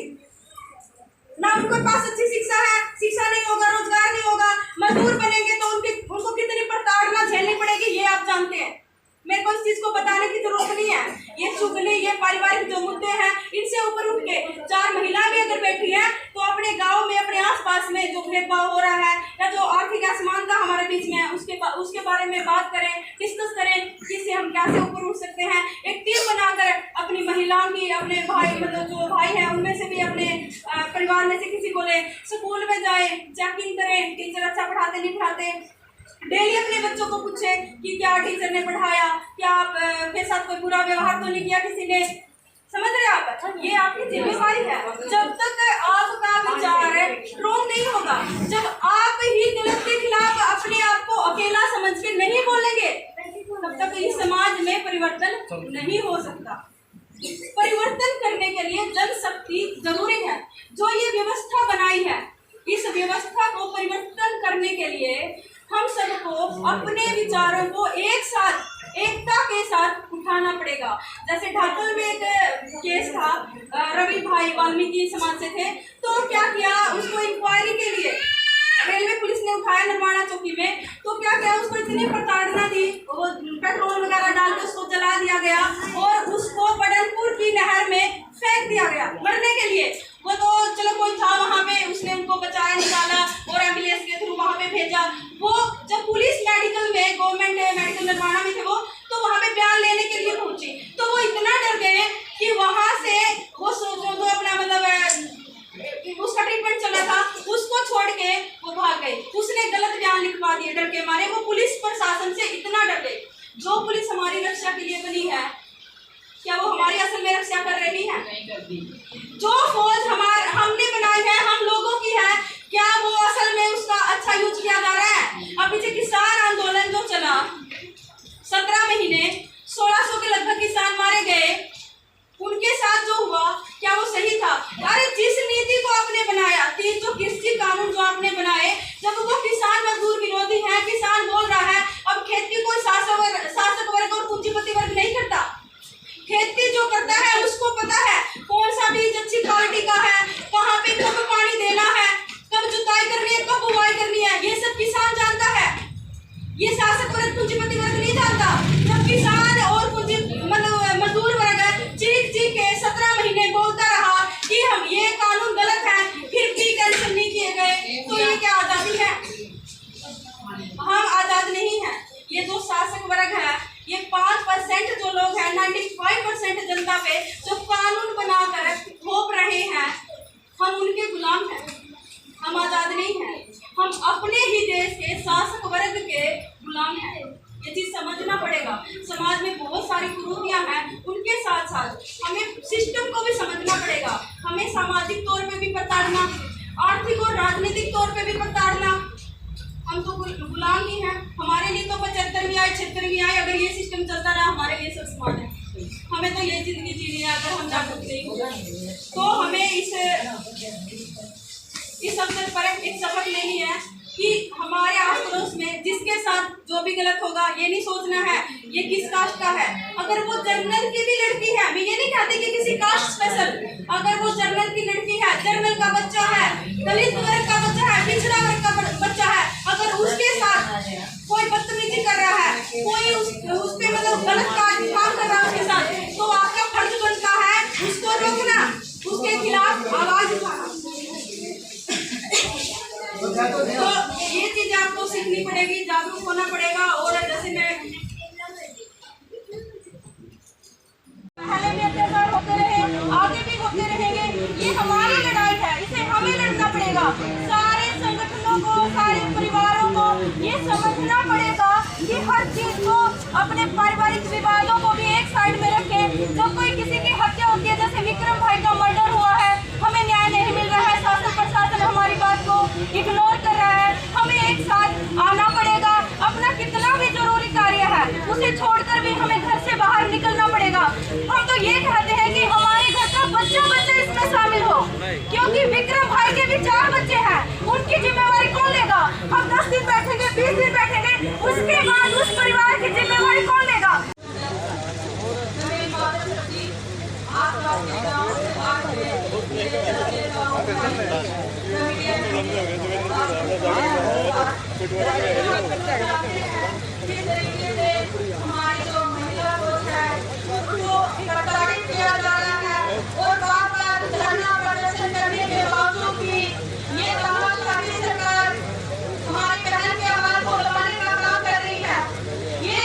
[SPEAKER 1] ना उनके पास अच्छी शिक्षा है, शिक्षा नहीं होगा, रोजगार नहीं होगा, मजदूर बनेंगे तो उनको कितनी प्रताड़ना झेलनी पड़ेगी, ये आप जानते हैं। मेरे मेरे को इस चीज को बताने की जरूरत नहीं है। ये चुगली, ये पारिवारिक जो मुद्दे हैं, इनसे ऊपर उठ के 4 महिला भी अगर बैठी है तो अपने गांव में, अपने आसपास में जो भेदभाव हो रहा है या जो आर्थिक असमानता हमारे बीच में है, उसके बारे में बात करें, डिस्कस करें कि इससे हम कैसे ऊपर उठ सकते हैं। एक टीम बनाकर अपनी महिलाओं की, अपने भाई, मतलब जो भाई है उनमें से भी अपने परिवार में से किसी को ले, स्कूल में जाए, चेकिंग करें, टीचर अच्छा पढ़ाते नहीं पढ़ाते, डेली अपने बच्चों को पूछे कि क्या टीचर ने पढ़ाया, क्या आपके साथ कोई बुरा व्यवहार तो नहीं किया किसी ने। समझ रहे आप? ये आपकी जिम्मेवारी है। जब तक आपका विचार स्ट्रॉन्ग नहीं होगा, जब आप ही गलत के खिलाफ अपने आप को अकेला समझ के नहीं बोलेंगे, तब तक इस समाज में परिवर्तन नहीं हो सकता। परिवर्तन करने के लिए जनशक्ति जरूरी है। जो ये व्यवस्था बनाई है, इस व्यवस्था को परिवर्तन करने के लिए हम सबको अपने विचारों को एक साथ, एकता के साथ उठाना पड़ेगा। जैसे ढाकल में एक केस था, रवि भाई वाल्मीकि समाज से थे, तो क्या किया, उसको इंक्वायरी के लिए रेलवे पुलिस ने उठाया नरवाना चौकी में। तो क्या किया, उसको इतनी प्रताड़ना दी, वो पेट्रोल वगैरह डाल के उसको जला दिया गया और उसको पडनपुर की नहर में फेंक दिया गया मरने के लिए। वो तो चलो कोई था वहाँ पे, उसने उनको बचाया, निकाला और एम्बुलेंस के थ्रू वहाँ पे भेजा। वो जब पुलिस मेडिकल में, गवर्नमेंट मेडिकल नरवाना में थे वो, तो वहाँ पे बयान लेने के लिए पहुंची, तो वो इतना डर गए कि वहाँ से वो जो अपना मतलब उसका ट्रीटमेंट चला था, उसको छोड़ के वो भाग गए। उसने गलत बयान लिखवा दिए डर के मारे। वो पुलिस प्रशासन से इतना डर गए। जो पुलिस हमारी रक्षा के लिए बनी है, क्या वो हमारी असल में रक्षा कर रही है? जो फौज हमने बनाई है, हम लोगों की है, क्या वो असल में उसका अच्छा यूज किया जा रहा है? अब पीछे किसान आंदोलन जो चला, 17 महीने 1600 के लगभग किसान मारे गए, उनके साथ जो हुआ क्या वो सही था? अरे जिस नीति को आपने बनाया, 300 कृषि कानून जो आपने बनाए, जब वो किसान मजदूर विरोधी है, किसान बोल रहा है अब खेती कोई शासक वर्ग और पूंजीपति वर्ग नहीं करता। खेती जो करता है उसको पता है कौन सा बीज अच्छी क्वालिटी का है, कहाँ पे कब पानी देना है, कब जुताई करनी है, कब बुवाई करनी है, ये सब किसान जानता है। ये शासक वर्ग, पूंजीपति वर्ग नहीं जानता। जब किसान और मतलब मजदूर वर्ग चीख के 17 महीने बोलता रहा कि हम ये कानून गलत है, फिर भी कैंसिल नहीं किए गए, तो ये क्या आजादी है? हम आजाद नहीं है। ये जो शासक वर्ग है, ये 5% जो लोग हैं, 95% जनता पे जो कानून बनाकर थोप रहे हैं, हम उनके गुलाम हैं। हम आजाद नहीं हैं। हम अपने ही देश के शासक वर्ग के गुलाम हैं। ये चीज समझना पड़ेगा। समाज में बहुत सारी कुरीतियां हैं, उनके साथ साथ हमें सिस्टम को भी समझना पड़ेगा। हमें सामाजिक तौर पे भी प्रताड़ना, आर्थिक और राजनीतिक तौर पे भी प्रताड़ना, हम तो गुलाम ही हैं। हमारे लिए तो 75वीं आए, 76वीं आए, अगर ये सिस्टम चलता रहा हमारे लिए सब समान है। हमें तो ये जिंदगी जीनी है, अगर हम जागरूक नहीं होंगे तो हमें इस अवसर पर एक शपथ लेनी है कि हमारे आस पड़ोस में जिसके साथ जो भी गलत होगा, ये नहीं सोचना है ये किस कास्ट का है। अगर वो जर्नल की भी लड़की है, मैं ये नहीं कहती कि किसी कास्ट स्पेशल, अगर वो जर्नल की लड़की है, जर्नल का बच्चा है, दलित वर्ग का बच्चा है, पिछड़ा वर्ग का बच्चा है, अगर उसके साथ कोई बदतमीजी कर रहा है, कोई उस पे मतलब गलत काम कर रहा है उसके साथ, तो आपका फर्ज बनता है उसको रोकना, उसके खिलाफ आवाज उठाना। तो ये चीज आपको सीखनी पड़ेगी, जागरूक होना पड़ेगा। और जैसे मैं पहले भी अत्याचार होते रहे, आगे भी होते रहेंगे, ये हमारी लड़ाई है, इसे हमें लड़ना पड़ेगा। सारे संगठनों को, सारे परिवारों को ये समझना पड़ेगा कि हर चीज को, अपने पारिवारिक विवादों को भी एक साइड में रखें। जब कोई किसी की हत्या होती है, जैसे विक्रम भाई का मर्डर हुआ है, हमें न्याय नहीं मिल रहा है, शासन प्रशासन हमारी बात को इग्नोर कर रहा है, हमें एक साथ आना पड़ेगा। अपना कितना भी जरूरी कार्य है उसे छोड़कर भी हमें घर से बाहर निकलना पड़ेगा। हम तो ये कहते हैं कि हमारे घर का बच्चा इसमें शामिल हो, क्योंकि विक्रम भाई के भी 4 बच्चे हैं, उनकी जिम्मेवारी कौन लेगा? हम 10 दिन बैठेंगे, 20 दिन बैठेंगे, उसके बाद उस परिवार की जिम्मेवारी कौन लेगा? हमारी जो महिला प्रताड़ित किया जा रहा है और बार-बार धरना प्रदर्शन करने के बावजूद भी ये समाजवादी सरकार हमारी बहन की आवाज को दबाने का काम कर रही है। ये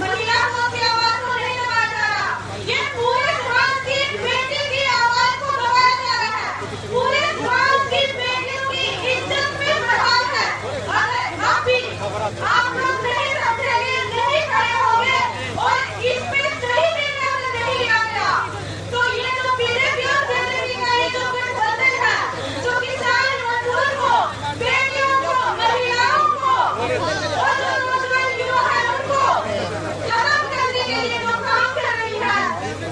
[SPEAKER 1] महिला की आवाज को नहीं दबाया जा रहा, ये पूरे समाज की बेटी की आवाज को दबाया जा रहा है। पूरे समाज की बेटियों की इज्जत में प्रहार है। अगर आप लोग नहीं समझेंगे, नहीं खड़े होंगे और इस पे सही निर्णय नहीं लिया गया तो ये जो बीजेपी और जेजेपी का ये जो गठबंधन है, जो किसान मजदूर को, बेटियों को, महिलाओं को और जो नौजवान युवा है उनको खत्म करने के लिए जो काम कर रही है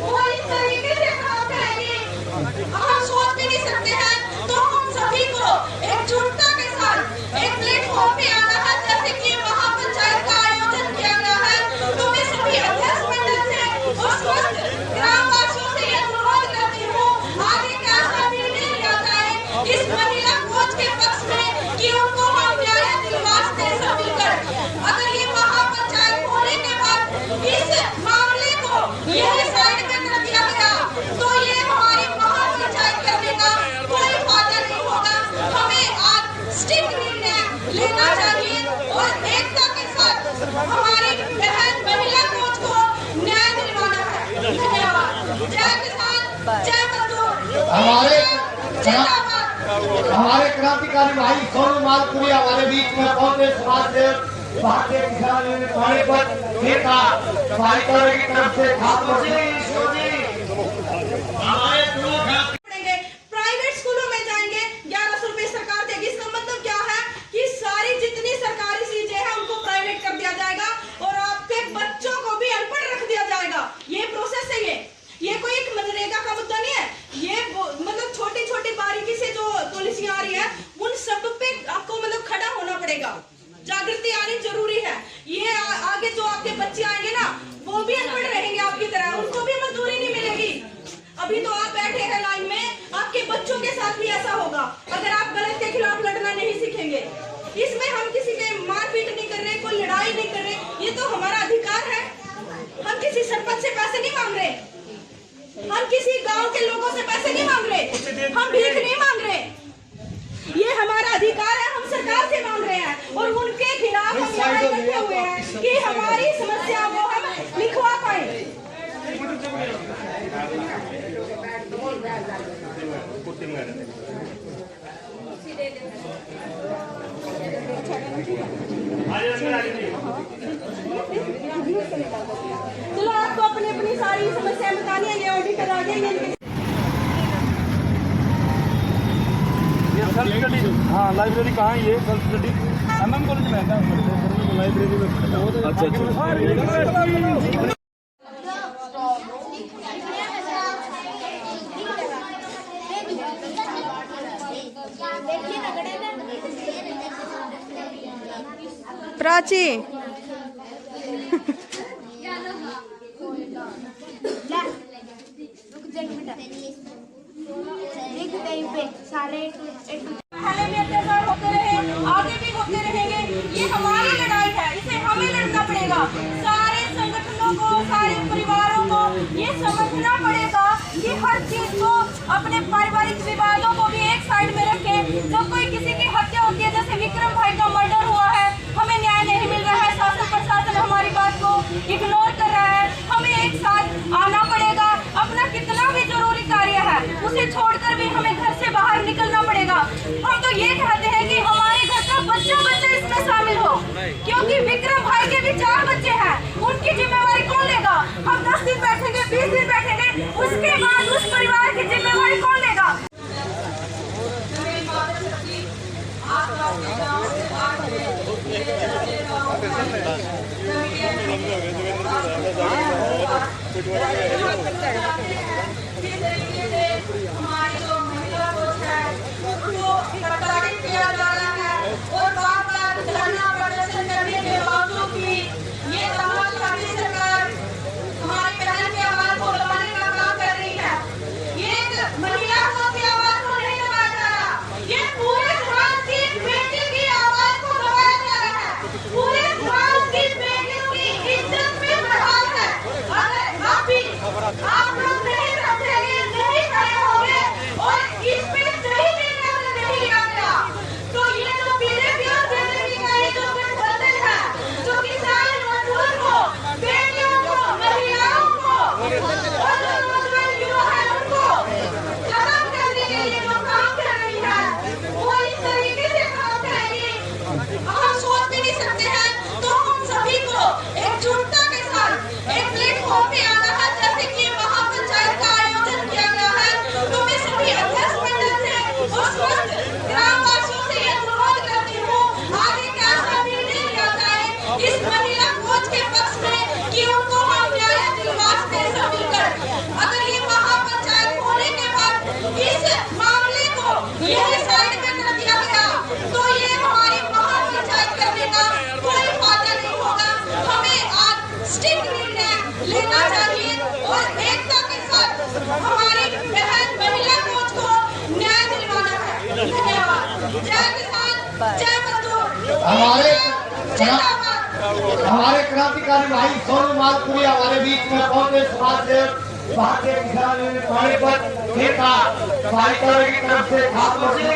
[SPEAKER 1] वो इस तरीके से काम करेगी हम सोच भी नहीं सकते हैं। तो हम सभी को एकजुटता के साथ एक प्लेटफॉर्म पे आना है। जैसे कि महापंचायत का आयोजन किया गया है तो मैं सभी अध्यक्ष मंडल से और समस्त ग्रामवासियों से ये अनुरोध करती हूँ आगे क्या निर्णय लिया जाए इस महिला कोच के पक्ष में कि उनको हम न्याय दिलवाते सब मिलकर। अगर ये महापंचायत होने के बाद इस मामले को यही साइड में कर दिया गया तो ये हमारी महापंचायत करने का कोई फायदा नहीं होगा। हमें आज स्ट्रिक्ट निर्णय लेना चाहिए और एकता के साथ हमारी बहन महिला कोच को न्याय दिलवाना है। धन्यवाद। जय किसान, जय मजदूर।
[SPEAKER 9] हमारे क्रांतिकारी भाई सोनू मालपुरी हमारे बीच में पहुंचे। समाज से भारतीय किसान यूनियन थाने पर नेता कार्यकर्ताओं की तरफ से
[SPEAKER 1] प्राइवेट स्कूलों में जाएंगे 1100 रुपए सरकार देगी। इसका मतलब क्या है कि सारी जितनी सरकारी चीजें हैं उनको प्राइवेट कर दिया जाएगा और आपके बच्चों को भी अनपढ़ रख दिया जाएगा। ये प्रोसेस है। ये कोई एक मनरेगा का मुद्दा नहीं है। ये मतलब छोटी छोटी बारीकी से जो पॉलिसियां आ रही है उन सब पे आपको मतलब खड़ा होना पड़ेगा। जागृति आनी जरूरी है। ये आगे जो आपके बच्चे आएंगे ना वो भी अनपढ़ रहेंगे आपकी तरह, उनको भी मजदूरी नहीं मिलेगी। अभी तो आप बैठे हैं लाइन में, आपके बच्चों के साथ भी ऐसा होगा अगर आप गलत के खिलाफ लड़ना नहीं सीखेंगे। इसमें हम किसी के मारपीट नहीं कर रहे, कोई लड़ाई नहीं कर रहे, ये तो हमारा अधिकार है। हम किसी सरपंच से पैसे नहीं मांग रहे, हम किसी गांव के लोगों से पैसे नहीं मांग रहे, हम भीख नहीं मांग रहे। ये हमारा अधिकार है, हम सरकार से मांग रहे हैं और उनके खिलाफ हम यहाँ इकट्ठे हुए हैं कि हमारी समस्या को हम लिखवा पाए। चलो आपको अपनी अपनी सारी समस्याएं बतानी है। ये ऑडिटर आ गए।
[SPEAKER 10] हाँ, लाइब्रेरी कहाँ है? ये सेल्फ स्टडी MM कॉलेज में है। लाइब्रेरी में अच्छा।
[SPEAKER 5] प्राची
[SPEAKER 1] पहले भी अत्याचार होते रहे, आगे भी होते रहेंगे। ये हमारी लड़ाई है, इसे हमें लड़ना पड़ेगा। सारे संगठनों को, सारे परिवारों को ये समझना पड़ेगा कि हर चीज को, अपने पारिवारिक विवादों को भी एक साइड में रखें। जब कोई किसी की हत्या होती है, जैसे विक्रम भाई का मर्डर हुआ है, हमें न्याय नहीं मिल रहा है, शासन प्रशासन हमारी बात को इग्नोर कर रहा है। हमें एक साथ आना पड़ेगा। अपना कितना भी जरूरी कार्य है उसे छोड़कर भी हमें घर से बाहर निकलना पड़ेगा। हम तो ये कहते हैं कि हमारे घर का बच्चा इसमें शामिल हो, क्योंकि विक्रम भाई के भी 4 बच्चे हैं। उनकी जिम्मेवारी कौन लेगा? हम 10 दिन बैठेंगे, 20 दिन बैठेंगे, उसके बाद उस परिवार की जिम्मेवारी कौन लेगा? हमारी जो महिला कोच है उसको प्रताड़ित किया जा रहा है और बार-बार धरना प्रदर्शन करने के बावजूद भी ये समाजवादी सरकार हमारी बहन की आवाज को दबाने का काम कर रही है। ये महिला की आवाज को नहीं दबाया जा रहा, ये पूरे समाज की बेटी की आवाज को दबाया जा रहा है। पूरे समाज की बेटियों की इज्जत में प्रहार है। अगर आप लोग जय मजदूर,
[SPEAKER 9] हमारे क्रांतिकारी भाई सोनू मालपुरी हमारे बीच में पहुंचे। समाज सेवक भारतीय किसान यूनियन पानीपत नेता भाई की तरफ से खास तौर से